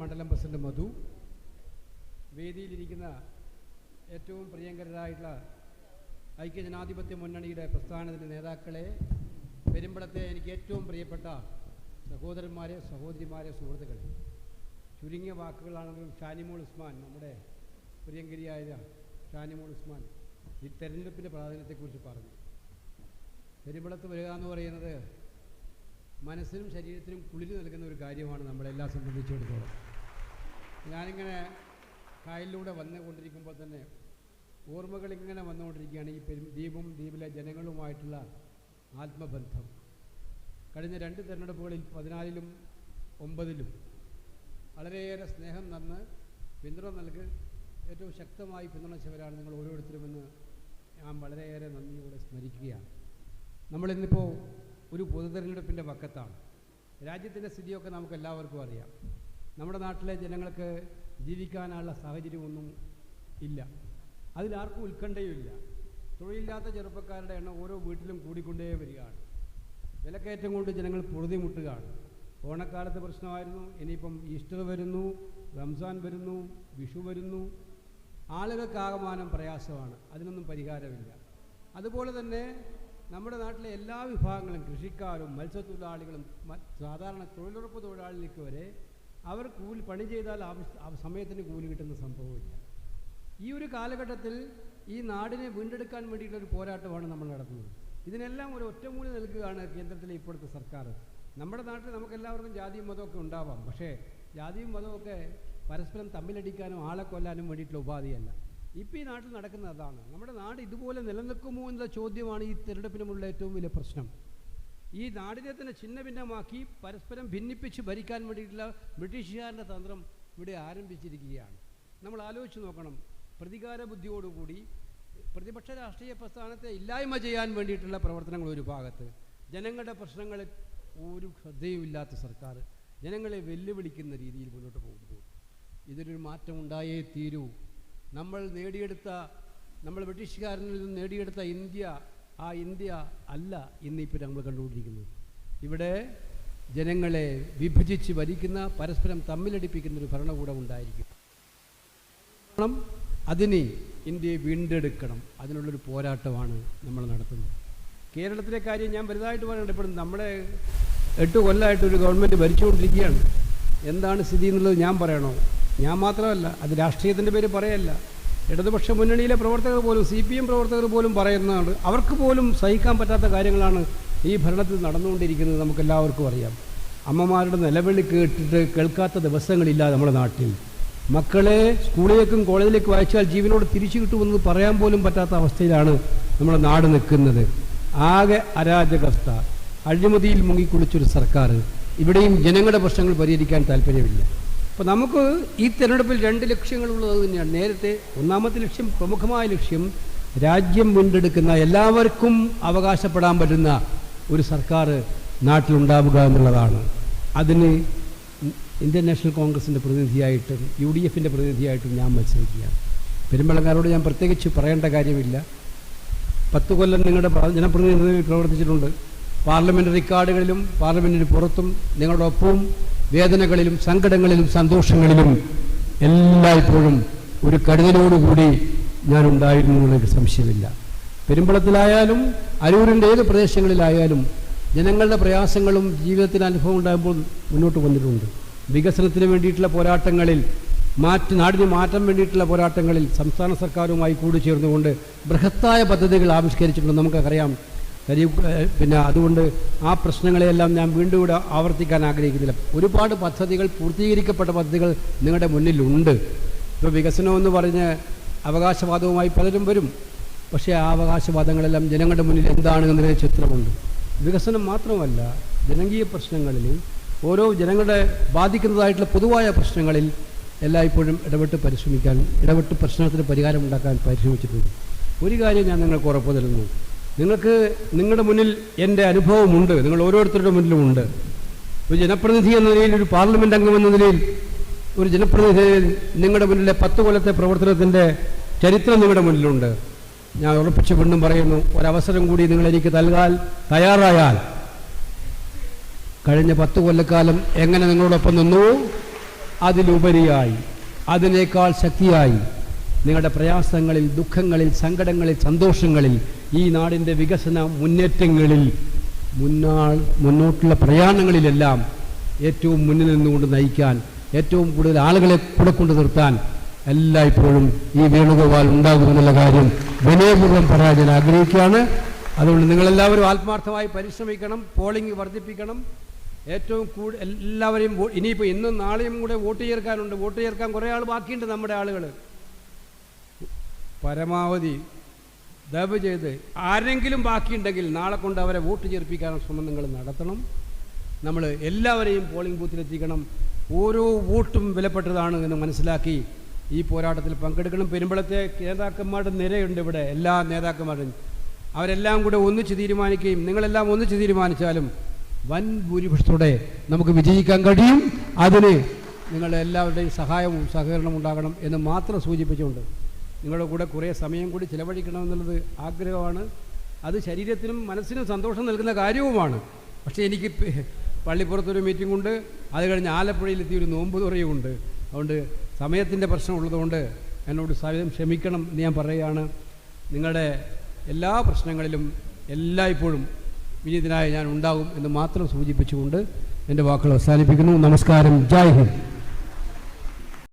മണ്ഡലം പ്രസിഡന്റ് മധു, വേദിയിലിരിക്കുന്ന ഏറ്റവും പ്രിയങ്കരായിട്ടുള്ള ഐക്യജനാധിപത്യ മുന്നണിയുടെ പ്രസ്ഥാനത്തിൻ്റെ നേതാക്കളെ, പെരുമ്പളത്തെ എനിക്ക് ഏറ്റവും പ്രിയപ്പെട്ട സഹോദരന്മാരെ, സഹോദരിമാരെ, സുഹൃത്തുക്കളെ, ചുരുങ്ങിയ വാക്കുകളാണെങ്കിലും ഷാനിമോൾ ഉസ്മാൻ, നമ്മുടെ പ്രിയങ്കരിയായ ഷാനിമോൾ ഉസ്മാൻ ഈ തെരഞ്ഞെടുപ്പിൻ്റെ പ്രാധാന്യത്തെക്കുറിച്ച് പറഞ്ഞു. പെരുമ്പളത്ത് വരിക എന്ന് പറയുന്നത് മനസ്സിനും ശരീരത്തിനും കുളിര് നൽകുന്ന ഒരു കാര്യമാണ് നമ്മളെല്ലാം സംബന്ധിച്ചിടത്തോളം. ഞാനിങ്ങനെ കായലിലൂടെ വന്നുകൊണ്ടിരിക്കുമ്പോൾ തന്നെ ഓർമ്മകളിങ്ങനെ വന്നുകൊണ്ടിരിക്കുകയാണ്. ഈ ദ്വീപും ദ്വീപിലെ ജനങ്ങളുമായിട്ടുള്ള ആത്മബന്ധം. കഴിഞ്ഞ 2 തെരഞ്ഞെടുപ്പുകളിൽ 14-ലും 9-ലും വളരെയേറെ സ്നേഹം തന്ന് പിന്തുണ നൽകി ഏറ്റവും ശക്തമായി പിന്തുണച്ചവരാണ് നിങ്ങൾ ഓരോരുത്തരുമെന്ന് ഞാൻ വളരെയേറെ നന്ദിയോടെ സ്മരിക്കുകയാണ്. നമ്മളിന്നിപ്പോൾ ഒരു പൊതു തെരഞ്ഞെടുപ്പിൻ്റെ വക്കത്താണ്. രാജ്യത്തിൻ്റെ സ്ഥിതിയൊക്കെ നമുക്ക് എല്ലാവർക്കും അറിയാം. നമ്മുടെ നാട്ടിലെ ജനങ്ങൾക്ക് ജീവിക്കാനുള്ള സാഹചര്യമൊന്നും ഇല്ല. അതിലാർക്കും ഉത്കണ്ഠയുമില്ല. തൊഴിലില്ലാത്ത ചെറുപ്പക്കാരുടെ എണ്ണം ഓരോ വീട്ടിലും കൂടിക്കൊണ്ടേ വരികയാണ്. വിലക്കയറ്റം കൊണ്ട് ജനങ്ങൾ പൊറുതിമുട്ടുകയാണ്. ഓണക്കാലത്ത് പ്രശ്നമായിരുന്നു, ഇനിയിപ്പം ഈസ്റ്റർ വരുന്നു, റംസാൻ വരുന്നു, വിഷു വരുന്നു. ആളുകൾക്കാകമാനം പ്രയാസമാണ്, അതിനൊന്നും പരിഹാരമില്ല. അതുപോലെ തന്നെ നമ്മുടെ നാട്ടിലെ എല്ലാ വിഭാഗങ്ങളും, കൃഷിക്കാരും മത്സ്യത്തൊഴിലാളികളും സാധാരണ തൊഴിലുറപ്പ് തൊഴിലാളികൾക്ക് വരെ അവർ പണി ചെയ്താൽ സമയത്തിന് കൂലി കിട്ടുന്ന സംഭവമില്ല. ഈ ഒരു കാലഘട്ടത്തിൽ ഈ നാടിനെ വീണ്ടെടുക്കാൻ വേണ്ടിയിട്ടുള്ളൊരു പോരാട്ടമാണ് നമ്മൾ നടത്തുന്നത്. ഇതിനെല്ലാം ഒരു ഒറ്റമൂലി നൽകുകയാണ് കേന്ദ്രത്തിലെ ഇപ്പോഴത്തെ സർക്കാർ. നമ്മുടെ നാട്ടിൽ നമുക്കെല്ലാവർക്കും ജാതിയും മതമൊക്കെ ഉണ്ടാവാം, പക്ഷേ ജാതിയും മതമൊക്കെ പരസ്പരം തമ്മിലടിക്കാനും ആളെ കൊല്ലാനും വേണ്ടിയിട്ടുള്ള ഉപാധിയല്ല. ഇപ്പോൾ ഈ നാട്ടിൽ നടക്കുന്നത് അതാണ്. നമ്മുടെ നാട് ഇതുപോലെ നിലനിൽക്കുമോ എന്നുള്ള ചോദ്യമാണ് ഈ തിരഞ്ഞെടുപ്പിനുമുള്ള ഏറ്റവും വലിയ പ്രശ്നം. ഈ നാടിനെ തന്നെ ഛിന്ന ഭിന്നമാക്കി പരസ്പരം ഭിന്നിപ്പിച്ച് ഭരിക്കാൻ വേണ്ടിയിട്ടുള്ള ബ്രിട്ടീഷുകാരൻ്റെ തന്ത്രം ഇവിടെ ആരംഭിച്ചിരിക്കുകയാണ്. നമ്മൾ ആലോചിച്ച് നോക്കണം. പ്രതികാര ബുദ്ധിയോടുകൂടി പ്രതിപക്ഷ രാഷ്ട്രീയ പ്രസ്ഥാനത്തെ ഇല്ലായ്മ ചെയ്യാൻ വേണ്ടിയിട്ടുള്ള പ്രവർത്തനങ്ങൾ ഒരു ഭാഗത്ത്, ജനങ്ങളുടെ പ്രശ്നങ്ങളിൽ ഒരു ശ്രദ്ധയുമില്ലാത്ത സർക്കാർ ജനങ്ങളെ വെല്ലുവിളിക്കുന്ന രീതിയിൽ മുന്നോട്ട് പോകുമ്പോൾ ഇതിനൊരു മാറ്റം ഉണ്ടായേ തീരൂ. നമ്മൾ ബ്രിട്ടീഷുകാരിൽ നിന്ന് നേടിയെടുത്ത ഇന്ത്യ, ആ ഇന്ത്യ അല്ല ഇന്നിപ്പോൾ നമ്മൾ കണ്ടുകൊണ്ടിരിക്കുന്നത്. ഇവിടെ ജനങ്ങളെ വിഭജിച്ച് ഭരിക്കുന്ന, പരസ്പരം തമ്മിലടിപ്പിക്കുന്നൊരു ഭരണകൂടം ഉണ്ടായിരിക്കും. അതിന് ഇന്ത്യയെ വീണ്ടെടുക്കണം. അതിനുള്ളൊരു പോരാട്ടമാണ് നമ്മൾ നടത്തുന്നത്. കേരളത്തിലെ കാര്യം ഞാൻ വലുതായിട്ട് പറയണ്ട. ഇപ്പോഴും നമ്മുടെ 8 കൊല്ലമായിട്ടൊരു ഗവൺമെൻറ് ഭരിച്ചുകൊണ്ടിരിക്കുകയാണ്. എന്താണ് സ്ഥിതി എന്നുള്ളത് ഞാൻ പറയണോ? ഞാൻ മാത്രമല്ല, അത് രാഷ്ട്രീയത്തിൻ്റെ പേര് പറയല്ല. ഇടതുപക്ഷ മുന്നണിയിലെ പ്രവർത്തകർ പോലും, CPM പ്രവർത്തകർ പോലും പറയുന്നതാണ്. അവർക്ക് പോലും സഹിക്കാൻ പറ്റാത്ത കാര്യങ്ങളാണ് ഈ ഭരണത്തിൽ നടന്നുകൊണ്ടിരിക്കുന്നത്. നമുക്കെല്ലാവർക്കും അറിയാം. അമ്മമാരുടെ നിലവിളി കേൾക്കാത്ത ദിവസങ്ങളില്ല നമ്മുടെ നാട്ടിൽ. മക്കളെ സ്കൂളിലേക്കും കോളേജിലേക്കും അയച്ചാൽ ജീവനോട് തിരിച്ചു കിട്ടുമെന്ന് പറയാൻ പോലും പറ്റാത്ത അവസ്ഥയിലാണ് നമ്മുടെ നാട് നിൽക്കുന്നത്. ആകെ അരാജകാവസ്ഥ, അഴിമതിയിൽ മുങ്ങിക്കുളിച്ചൊരു സർക്കാർ. ഇവിടെയും ജനങ്ങളുടെ പ്രശ്നങ്ങൾ പരിഹരിക്കാൻ താല്പര്യമില്ല. അപ്പോൾ നമുക്ക് ഈ തെരഞ്ഞെടുപ്പിൽ 2 ലക്ഷ്യങ്ങളുള്ളത് തന്നെയാണ്. നേരത്തെ ഒന്നാമത്തെ ലക്ഷ്യം, പ്രമുഖമായ ലക്ഷ്യം, രാജ്യം വീണ്ടെടുക്കുന്ന, എല്ലാവർക്കും അവകാശപ്പെടാൻ പറ്റുന്ന ഒരു സർക്കാർ നാട്ടിലുണ്ടാവുക എന്നുള്ളതാണ്. അതിന് ഇന്ത്യൻ നാഷണൽ കോൺഗ്രസിൻ്റെ പ്രതിനിധിയായിട്ടും UDFൻ്റെ പ്രതിനിധിയായിട്ടും ഞാൻ മത്സരിക്കുകയാണ്. പെരുമ്പളക്കാരോട് ഞാൻ പ്രത്യേകിച്ച് പറയേണ്ട കാര്യമില്ല. 10 കൊല്ലം നിങ്ങളുടെ ജനപ്രതിനിധിയിൽ പ്രവർത്തിച്ചിട്ടുണ്ട്. പാർലമെൻ്ററി കാർഡുകളിലും പാർലമെൻറ്റിന് പുറത്തും നിങ്ങളുടെ ഒപ്പവും വേദനകളിലും സങ്കടങ്ങളിലും സന്തോഷങ്ങളിലും എല്ലായ്പ്പോഴും ഒരു കരുതലോടുകൂടി ഞാനുണ്ടായിരുന്നു എന്നുള്ളൊരു സംശയമില്ല. പെരുമ്പളത്തിലായാലും അരൂരിൻ്റെ ഏത് പ്രദേശങ്ങളിലായാലും ജനങ്ങളുടെ പ്രയാസങ്ങളും ജീവിതത്തിന് അനുഭവം ഉണ്ടാകുമ്പോൾ മുന്നോട്ട് വന്നിട്ടുണ്ട്. വികസനത്തിന് വേണ്ടിയിട്ടുള്ള പോരാട്ടങ്ങളിൽ, നാടിന് മാറ്റം വേണ്ടിയിട്ടുള്ള പോരാട്ടങ്ങളിൽ സംസ്ഥാന സർക്കാരുമായി കൂടിച്ചേർന്നുകൊണ്ട് ബൃഹത്തായ പദ്ധതികൾ ആവിഷ്കരിച്ചിട്ടുണ്ട്. നമുക്കറിയാം. അതുകൊണ്ട് ആ പ്രശ്നങ്ങളെയെല്ലാം ഞാൻ വീണ്ടും ഇവിടെ ആവർത്തിക്കാൻ ആഗ്രഹിക്കുന്നില്ല. ഒരുപാട് പദ്ധതികൾ, പൂർത്തീകരിക്കപ്പെട്ട പദ്ധതികൾ നിങ്ങളുടെ മുന്നിലുണ്ട്. ഇപ്പോൾ വികസനമെന്ന് പറഞ്ഞ് അവകാശവാദവുമായി പലരും വരും. പക്ഷേ ആ അവകാശവാദങ്ങളെല്ലാം ജനങ്ങളുടെ മുന്നിൽ എന്താണ് എന്നതിന് ചിത്രമുണ്ട്. വികസനം മാത്രമല്ല, ജനകീയ പ്രശ്നങ്ങളിൽ, ഓരോ ജനങ്ങളെ ബാധിക്കുന്നതായിട്ടുള്ള പൊതുവായ പ്രശ്നങ്ങളിൽ എല്ലായ്പ്പോഴും ഇടപെട്ട് പ്രശ്നത്തിന് പരിഹാരം ഉണ്ടാക്കാൻ പരിശ്രമിച്ചിട്ടുണ്ട്. ഒരു കാര്യം ഞാൻ നിങ്ങൾക്ക് ഉറപ്പു തരുന്നു. നിങ്ങളുടെ മുന്നിൽ എൻ്റെ അനുഭവമുണ്ട്, നിങ്ങൾ ഓരോരുത്തരുടെ മുന്നിലുമുണ്ട്. ഒരു ജനപ്രതിനിധി എന്ന നിലയിൽ, ഒരു പാർലമെൻറ്റ് അംഗം എന്ന നിലയിൽ, ഒരു ജനപ്രതിനിധി നിങ്ങളുടെ മുന്നിലെ 10 കൊല്ലത്തെ പ്രവർത്തനത്തിൻ്റെ ചരിത്രം നിങ്ങളുടെ മുന്നിലുണ്ട്. ഞാൻ ഉറപ്പിച്ച് വീണ്ടും പറയുന്നു, ഒരവസരം കൂടി നിങ്ങൾ എനിക്ക് നൽകാൻ തയ്യാറായാൽ കഴിഞ്ഞ 10 കൊല്ലക്കാലം എങ്ങനെ നിങ്ങളോടൊപ്പം നിന്നു, അതിലുപരിയായി അതിനേക്കാൾ ശക്തിയായി നിങ്ങളുടെ പ്രയാസങ്ങളിൽ, ദുഃഖങ്ങളിൽ, സങ്കടങ്ങളിൽ, സന്തോഷങ്ങളിൽ, ഈ നാടിൻ്റെ വികസന മുന്നേറ്റങ്ങളിൽ, മുന്നോട്ടുള്ള പ്രയാണങ്ങളിലെല്ലാം ഏറ്റവും മുന്നിൽ നിന്നുകൊണ്ട് നയിക്കാൻ, ഏറ്റവും കൂടുതൽ ആളുകളെ കൂടെ കൊണ്ട് നിർത്താൻ എല്ലായ്പ്പോഴും ഈ വേണുഗോപാൽ ഉണ്ടാകുമെന്നുള്ള കാര്യം വിനയപൂർവ്വം പറയാൻ ഞാൻ ആഗ്രഹിക്കുകയാണ്. അതുകൊണ്ട് നിങ്ങളെല്ലാവരും ആത്മാർത്ഥമായി പരിശ്രമിക്കണം, പോളിംഗ് വർദ്ധിപ്പിക്കണം. ഏറ്റവും എല്ലാവരെയും ഇനിയിപ്പോൾ ഇന്നും നാളെയും കൂടെ വോട്ട് ചേർക്കാനുണ്ട്. വോട്ട് ചേർക്കാൻ കുറേ ആൾ ബാക്കിയുണ്ട്. നമ്മുടെ ആളുകൾ പരമാവധി ദയവ് ചെയ്ത് ആരെങ്കിലും ബാക്കിയുണ്ടെങ്കിൽ നാളെ കൊണ്ട് അവരെ വോട്ട് ചേർപ്പിക്കാനുള്ള ശ്രമം നിങ്ങൾ നടത്തണം. നമ്മൾ എല്ലാവരെയും പോളിംഗ് ബൂത്തിലെത്തിക്കണം. ഓരോ വോട്ടും വിലപ്പെട്ടതാണ് എന്ന് മനസ്സിലാക്കി ഈ പോരാട്ടത്തിൽ പങ്കെടുക്കണം. പെരുമ്പളത്തെ നേതാക്കന്മാരുടെ നിരയുണ്ട് ഇവിടെ, എല്ലാ നേതാക്കന്മാരും. അവരെല്ലാം കൂടെ ഒന്നിച്ച് തീരുമാനിക്കുകയും നിങ്ങളെല്ലാം ഒന്നിച്ച് തീരുമാനിച്ചാലും വൻ ഭൂരിപക്ഷത്തോടെ നമുക്ക് വിജയിക്കാൻ കഴിയും. അതിന് നിങ്ങളുടെ എല്ലാവരുടെയും സഹായവും സഹകരണവും ഉണ്ടാകണം എന്ന് മാത്രം സൂചിപ്പിച്ചുകൊണ്ട് നിങ്ങളുടെ കൂടെ കുറേ സമയം കൂടി ചിലവഴിക്കണമെന്നുള്ളത് ആഗ്രഹമാണ്. അത് ശരീരത്തിനും മനസ്സിനും സന്തോഷം നൽകുന്ന കാര്യവുമാണ്. പക്ഷേ എനിക്ക് പള്ളിപ്പുറത്തൊരു മീറ്റിംഗ് ഉണ്ട്, അത് കഴിഞ്ഞ് ആലപ്പുഴയിലെത്തിയൊരു നോമ്പ് തുറയുമുണ്ട്. അതുകൊണ്ട് സമയത്തിൻ്റെ പ്രശ്നമുള്ളതുകൊണ്ട് എന്നോട് സഹിതം ക്ഷമിക്കണം എന്ന് ഞാൻ പറയുകയാണ്. നിങ്ങളുടെ എല്ലാ പ്രശ്നങ്ങളിലും എല്ലായ്പ്പോഴും വിനീതനായി ഞാൻ ഉണ്ടാകും എന്ന് മാത്രം സൂചിപ്പിച്ചുകൊണ്ട് എൻ്റെ വാക്കുകൾ അവസാനിപ്പിക്കുന്നു. നമസ്കാരം. ജയ് ഹിന്ദ്.